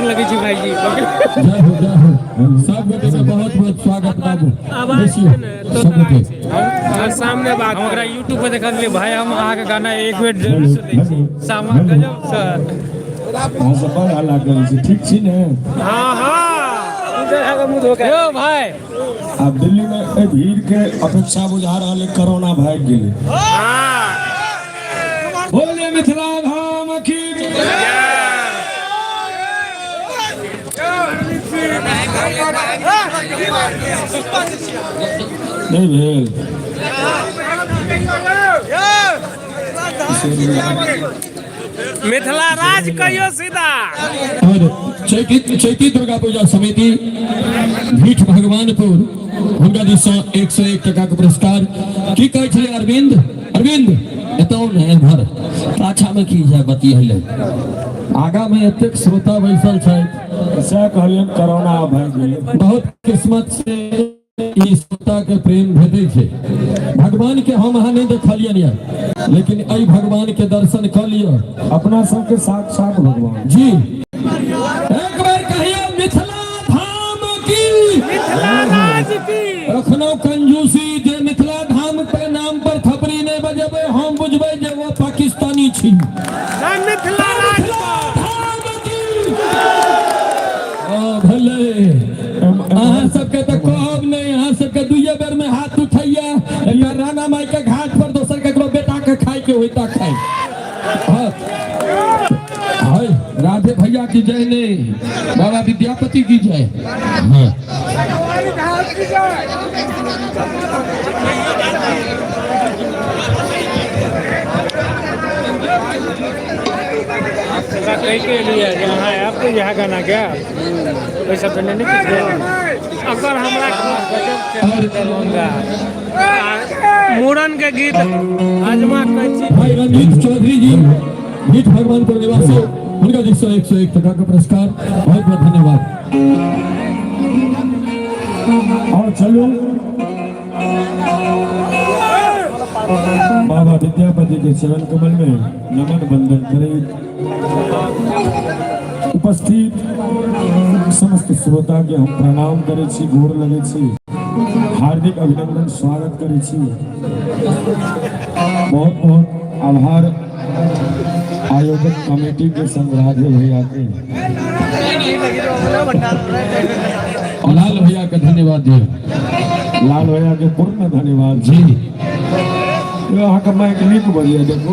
गोर लगे छी भाई जी। जय हो सब गोटे का बहुत बहुत स्वागत बाबू। और सामने बात हमरा YouTube पे देखलिए भाई हम आहा के गाना एक बेर जरूर सुनै छी। सामा गजब सर हां सब बड़ हल्ला करै छी, ठीक छी ने? हां हां इधर आगे मुंह धोके यो भाई। अब दिल्ली में भीड़ के अपेक्षा बुझा रहल है, कोरोना भाग गेलै। हां बोले मिथिला धाम की नहीं भेल मिथिला राज कहियो सीधा। और चैती दुर्गा पूजा समिति भीठ भगवानपुर हुनका दिस 101 टका के पुरस्कार। की कहै छै अरविंद? अरविंद एतौ ने एम्हर पाछा में की जाय बतियले, आगा में एतेक श्रोता बैसल छै से कहलियन कोरोना भऽ गेलै। बहुत किस्मत से ई श्रोता के प्रेम भेटै छै। भगवान के हम अहाँ नहीं देखलियन या, लेकिन एहि भगवान के दर्शन कर लियो, अपना सबके साक्षात भगवान जी। एक बार कहियो मिथिला धाम की, मिथिला राज की। रखनो कंजूसी जे मिथिला धाम के नाम पर थपड़ी नहीं बजेबे हम बुझबे जे वो पाकिस्तानी छी। मिथिला राज धाम की भले अहाँ सबके तो कहब नहीं, अहाँ सबके दुइये बेर में हाथ उठैया। राना माई के घाट पर दोसर केकरो बेटा के खाए के होता खाए। हाय राधे भैया की जय ने, बाबा विद्यापति की जय। कहीं के लिए जहाँ है आपको यहाँ गाना क्या वैसा तो नहीं कुछ अगर हमरा मूरन के गीत आजमा भाई रंजीत चौधरी जी भीठ भगवानपुर निवासी, उनका 101 टका का पुरस्कार। बहुत बहुत धन्यवाद। और चलो बाबा विद्यापति के चरण कमल में नमन बंदन करें। उपस्थित समस्त श्रोता के हम प्रणाम करे छी, गोर लगे छी, हार्दिक अभिनंदन स्वागत करे छी। बहुत बहुत आभार आयोजक कमेटी के संग राधे भैया के, लाल भैया के धन्यवाद दियो, लाल भैया के पूर्ण धन्यवाद जी। यहाँ का मैं नीक बढ़िया देखो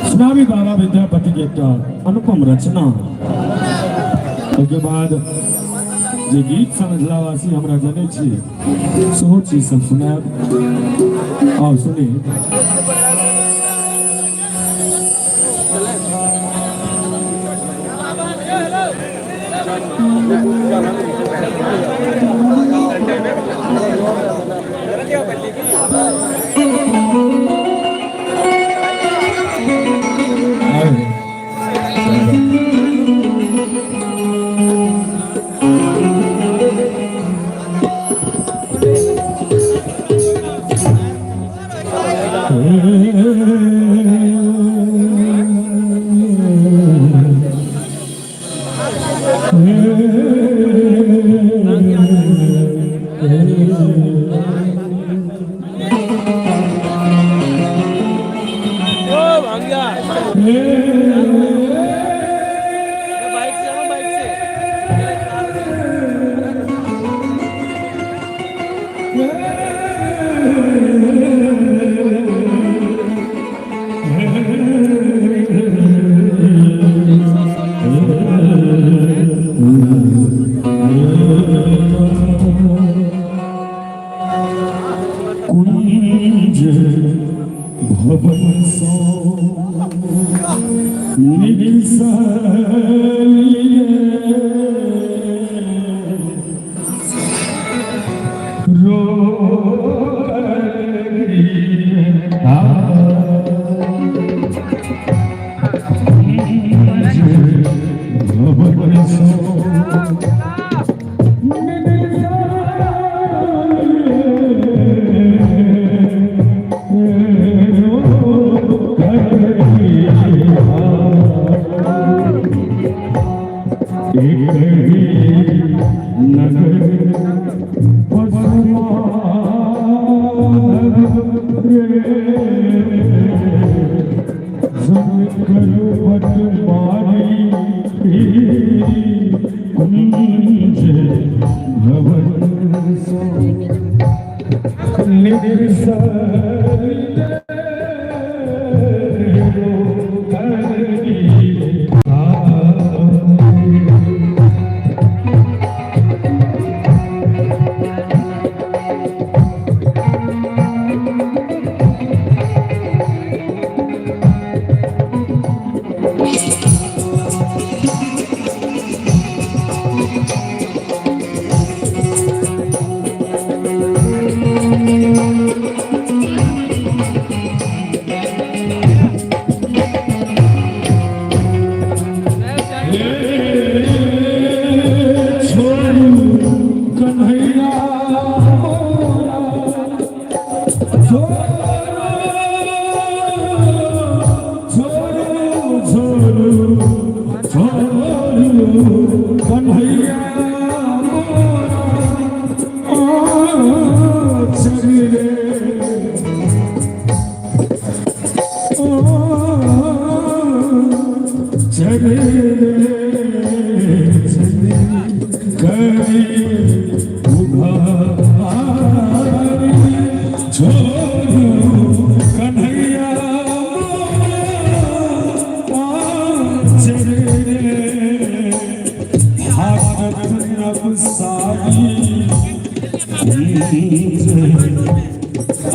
सुनामी बाबा विद्यापति के एक अनुपम रचना। उसके बाद जे गीत समझलावासी हमरा जने छी सेहो चीज सब सुनाब। और सुनी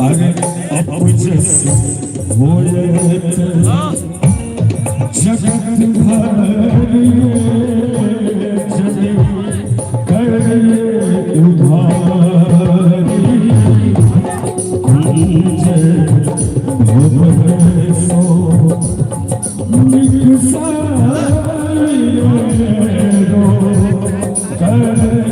अरे अपजस होयत जगत भर जने करे उधारी कुंज भवसो निकसायो करे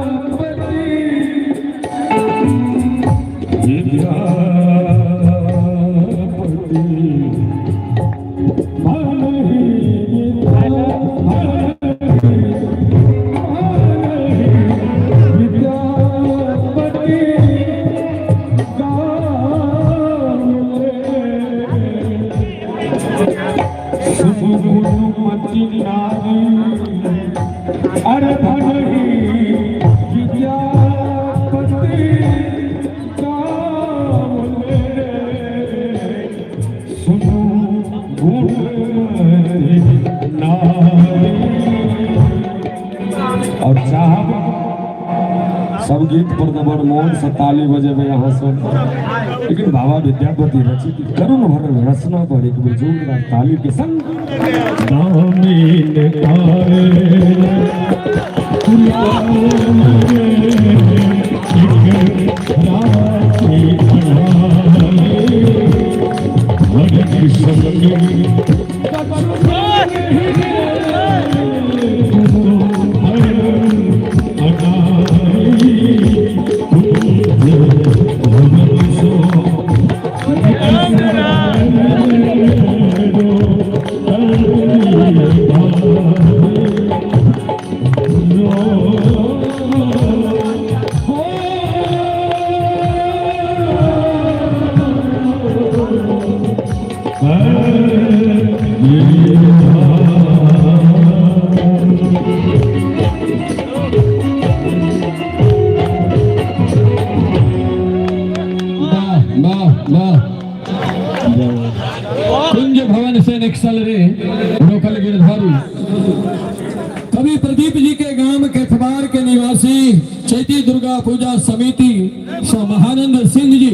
विद्यापति मनुमति नारी अरे भनगी विद्यापति कामले सुनो गुण नारी। और साहब सब गीत पर दबर मौन से ताली बजे में यहाँ से, लेकिन बाबा विद्यापति रचित करुण भर रचना पर एक बुजुर्ग ताली के संग दामीन आए कुंज भवन से निकसल रे लोकल गिरधारू। कवि प्रदीप जी के गांव केथवार के निवासी चैती दुर्गा पूजा समिति महानंद सिंह जी